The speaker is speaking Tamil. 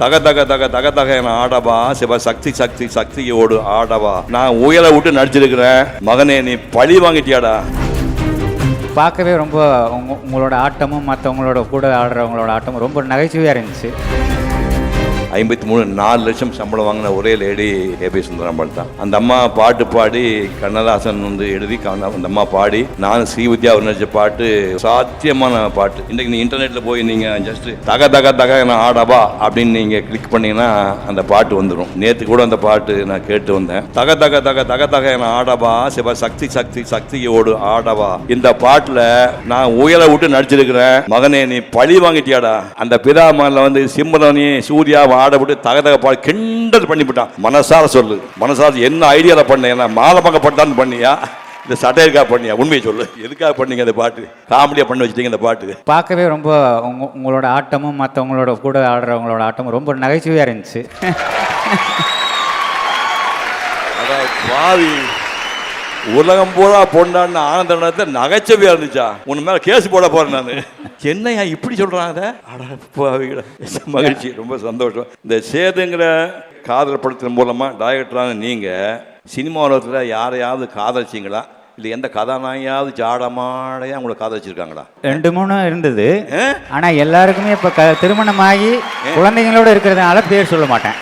தக தக தக தக தக என ஆடவா சிவ சக்தி சக்தி சக்தியோடு ஆடவா. நான் உயர விட்டு நடிச்சிருக்கிறேன் மகனே, நீ பழி வாங்கிட்டியாடா. பார்க்கவே ரொம்ப உங்களோட ஆட்டமும் மற்றவங்களோட கூட ஆடுறவங்களோட ஆட்டமும் ரொம்ப நகைச்சுவையாக இருந்துச்சு. 4 லட்சம் சம்பளம் வாங்கின ஒரே லேடி ஏபி சுந்தரம்பாள் தான். அந்த அம்மா பாட்டு பாடி கண்ணதாசன் எழுதி அந்த அம்மா பாடி நான் ஸ்ரீவித்யா நடிச்ச பாட்டு சாத்தியமான பாட்டு. இன்றைக்கு நீ இன்டர்நெட்டில் போய் நீங்கள் ஜஸ்ட் தக தக தக நான் ஆடவா அப்படின்னு நீங்கள் கிளிக் பண்ணீங்கன்னா அந்த பாட்டு வந்துடும். நேற்று கூட அந்த பாட்டு நான் கேட்டு வந்தேன். தக தக தக தக தக நான் ஆடவா சிவ சக்தி சக்தி சக்தியோடு ஆடவா. இந்த பாட்டில் நான் உயர விட்டு நடிச்சிருக்கிறேன் மகனே, நீ பழி வாங்கிட்டியாடா. அந்த பிதாமனில் சிம்ரனி சூர்யா ஆடப்பட்டு தகதக பாடி கிண்டல் பண்ணிவிட்டான். மனசார சொல்லு, மனசார என்ன ஐடியாவில் பண்ண, மாலமங்கப்பட்டான்னு பண்ணியா இந்த சட்டையருக்காக பண்ணியா? உண்மையை சொல்லு, எதுக்காக பண்ணீங்க அந்த பாட்டு? காமெடியாக பண்ணி வச்சுட்டீங்க இந்த பாட்டு. பார்க்கவே ரொம்ப உங்களோட ஆட்டமும் மற்றவங்களோட கூட ஆடுறவங்களோட ஆட்டமும் ரொம்ப நகைச்சுவையாக இருந்துச்சு. பாவி உலகம் பூரா பொண்டான்னு ஆனந்த நேரத்தில் நகைச்சுவையாக இருந்துச்சா? உன் மேலே கேஸ் போட போறேன் நான். என்னையா இப்படி சொல்கிறாங்க? மகிழ்ச்சி, ரொம்ப சந்தோஷம். இந்த சேதுங்கிற காதல் படத்தின் மூலமாக டைரக்டரான நீங்கள் சினிமா உலகத்தில் யாரையாவது காதலிச்சிங்களா? இல்லை எந்த கதாநாயகியாவது ஜாடமாடையா உங்களை காதலிச்சிருக்காங்களா? 2-3 இருந்தது. ஆனால் எல்லாருக்குமே இப்போ திருமணமாகி குழந்தைங்களோட இருக்கிறதுனால பேர் சொல்ல மாட்டேன்.